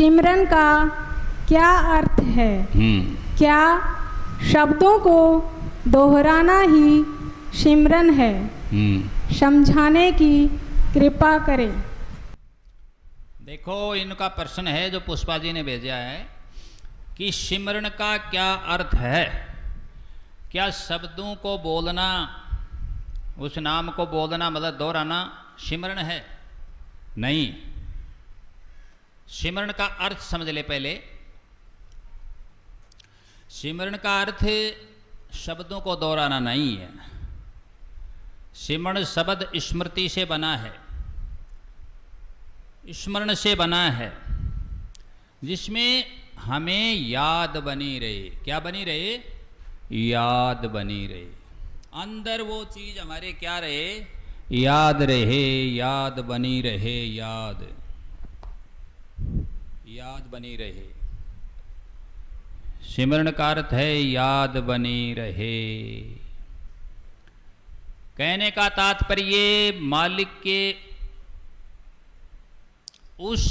सिमरन का क्या अर्थ है? क्या शब्दों को दोहराना ही सिमरन है? समझाने की कृपा करें। देखो, इनका प्रश्न है जो पुष्पा जी ने भेजा है कि सिमरन का क्या अर्थ है। क्या शब्दों को बोलना, उस नाम को बोलना मतलब दोहराना सिमरन है? नहीं। सिमरन का अर्थ समझ ले पहले। सिमरन का अर्थ शब्दों को दोहराना नहीं है। सिमरन शब्द स्मृति से बना है, स्मरण से बना है, जिसमें हमें याद बनी रहे। क्या बनी रहे? याद बनी रहे। अंदर वो चीज हमारे क्या रहे? याद रहे, याद बनी रहे, याद बनी रहे। सिमरन का अर्थ है याद बनी रहे। कहने का तात्पर्य मालिक के उस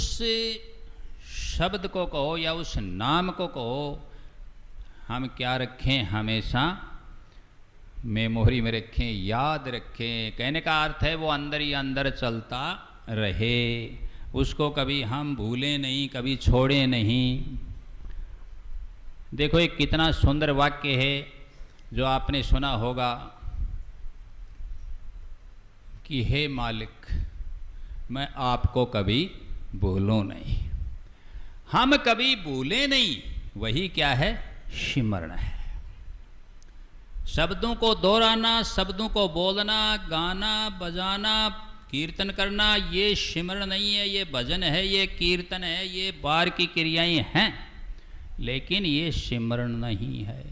शब्द को कहो या उस नाम को कहो, हम क्या रखें? हमेशा मेमोरी में रखें, याद रखें। कहने का अर्थ है वो अंदर ही अंदर चलता रहे, उसको कभी हम भूलें नहीं, कभी छोड़ें नहीं। देखो, एक कितना सुंदर वाक्य है जो आपने सुना होगा कि हे मालिक, मैं आपको कभी भूलूं नहीं। हम कभी भूले नहीं, वही क्या है? सिमरन है। शब्दों को दोहराना, शब्दों को बोलना, गाना बजाना, कीर्तन करना, ये सिमरन नहीं है, ये भजन है, ये कीर्तन है, ये बाहर की क्रियाएं हैं, लेकिन ये सिमरन नहीं है।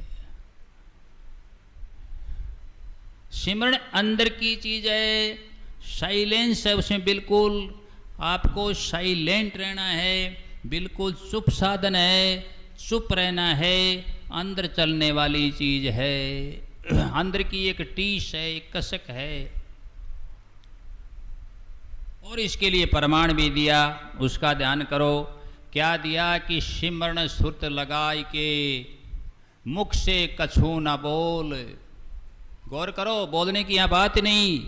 सिमरन अंदर की चीज है, साइलेंस है उसमें। बिल्कुल आपको साइलेंट रहना है, बिल्कुल चुप साधन है, चुप रहना है, अंदर चलने वाली चीज है। अंदर की एक टीस है, एक कसक है। और इसके लिए प्रमाण भी दिया, उसका ध्यान करो। क्या दिया कि सिमरन सुरत लगाई के मुख से कछु न बोल। गौर करो, बोलने की यहां बात नहीं।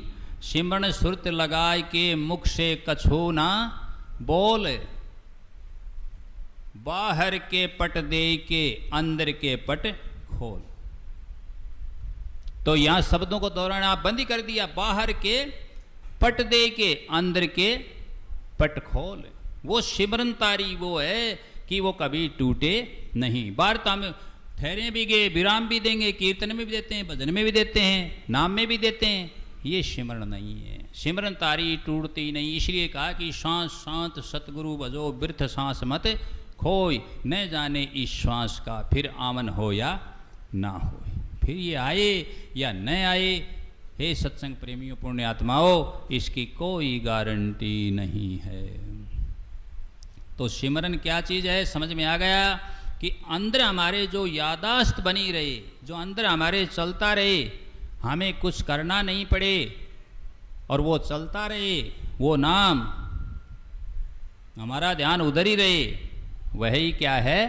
सिमरन सुरत लगाई के मुख से कछु न बोल। बाहर के पट दे के अंदर के पट खोल। तो यहां शब्दों को दोहराना आप बंद ही कर दिया। बाहर के पट दे के अंदर के पट खोल। वो सिमरन तारी वो है कि वो कभी टूटे नहीं। वार्ता में ठहरे भी गए, विराम भी देंगे, कीर्तन में भी देते हैं, भजन में भी देते हैं, नाम में भी देते हैं। ये सिमरन नहीं है। सिमरन तारी टूटती नहीं। इसलिए कहा कि सांस शांत सतगुरु भजो, बिरथ सांस मत खोई। न जाने इस श्वास का फिर आमन हो या ना हो, फिर ये आए या न आए। हे सत्संग प्रेमियों, पुण्य आत्माओं, इसकी कोई गारंटी नहीं है। तो सिमरन क्या चीज है समझ में आ गया कि अंदर हमारे जो यादाश्त बनी रहे, जो अंदर हमारे चलता रहे, हमें कुछ करना नहीं पड़े और वो चलता रहे, वो नाम हमारा ध्यान उधर ही रहे, वही क्या है?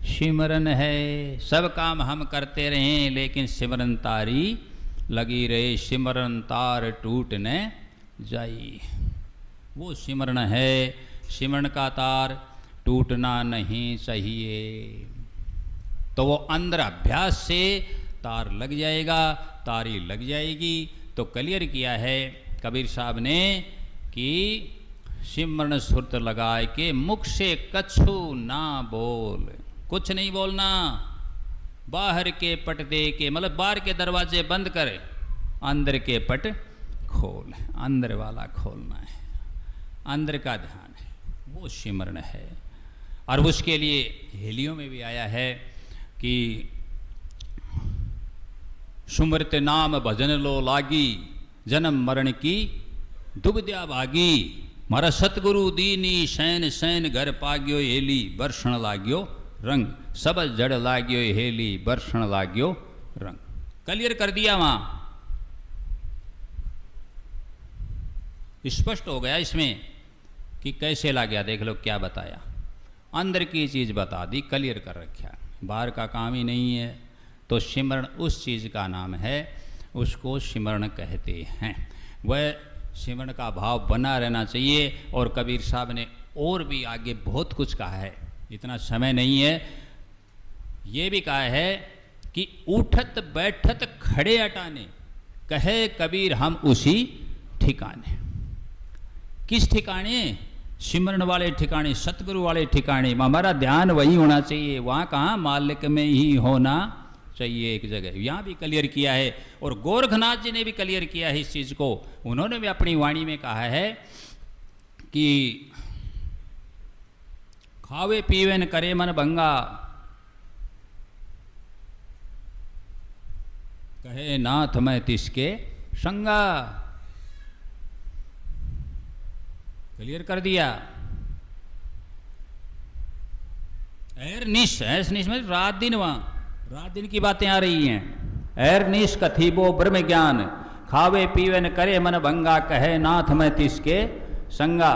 सिमरन है। सब काम हम करते रहें लेकिन सिमरन तारी लगी रहे। सिमरन तार टूट न जाई, वो सिमरन है। सिमरन का तार टूटना नहीं चाहिए। तो वो अंदर अभ्यास से तार लग जाएगा, तारी लग जाएगी। तो क्लियर किया है कबीर साहब ने कि सिमरन सुरत लगाए के मुख से कछु ना बोल। कुछ नहीं बोलना। बाहर के पट दे के, मतलब बाहर के दरवाजे बंद करे, अंदर के पट खोल। अंदर वाला खोलना है, अंदर का ध्यान है, वो सिमरन है। और उसके लिए हेलियों में भी आया है कि सुमृत नाम भजन लो लागी, जन्म मरण की दुबद्या भागी। मारा सतगुरु दीनी सैन सैन घर पाग्यो हेली, बरसण लाग्यो रंग। सब जड़ लाग्यो हेली, बरसण लाग्यो रंग। क्लियर कर दिया वहां, स्पष्ट हो गया इसमें कि कैसे ला गया। देख लो क्या बताया। अंदर की चीज़ बता दी, क्लियर कर रखा, बाहर का काम ही नहीं है। तो सिमरण उस चीज़ का नाम है, उसको सिमरण कहते हैं। वह सिमरण का भाव बना रहना चाहिए। और कबीर साहब ने और भी आगे बहुत कुछ कहा है, इतना समय नहीं है। ये भी कहा है कि उठत बैठत खड़े अटाने, कहे कबीर हम उसी ठिकाने। किस ठिकाने? सिमरण वाले ठिकाने, सतगुरु वाले ठिकाने। हमारा ध्यान वही होना चाहिए, वहाँ कहाँ मालिक में ही होना चाहिए एक जगह। यहाँ भी क्लियर किया है। और गोरखनाथ जी ने भी क्लियर किया है इस चीज़ को। उन्होंने भी अपनी वाणी में कहा है कि खावे पीवे न करे मन भंगा, कहे नाथ मैं तिसके संगा। क्लियर कर दिया। एर निश में रात दिन, वहां रात दिन की बातें आ रही हैं। एर निश कथीबो ब्रह्म ज्ञान, खावे पीवे न करे मन भंगा, कहे नाथ मैं तिसके संगा।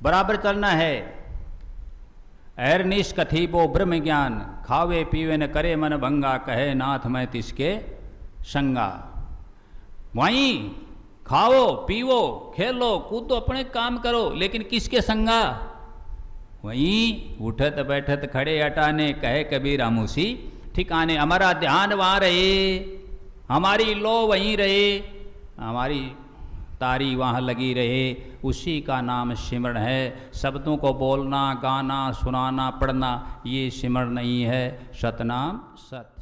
बराबर चलना है। एर निश कथीबो ब्रह्म ज्ञान, खावे पीवे न करे मन भंगा, कहे नाथ मैं तिसके संगा। वहीं खाओ पीवो खेलो कूदो अपने काम करो, लेकिन किसके संगा? वहीं उठत बैठत खड़े अटाने, कहे कबीर हम उसी ठिकाने। हमारा ध्यान वहाँ रहे, हमारी लो वहीं रहे, हमारी तारी वहाँ लगी रहे, उसी का नाम सिमरण है। शब्दों को बोलना, गाना, सुनाना, पढ़ना ये सिमरण नहीं है। सतनाम सत्य।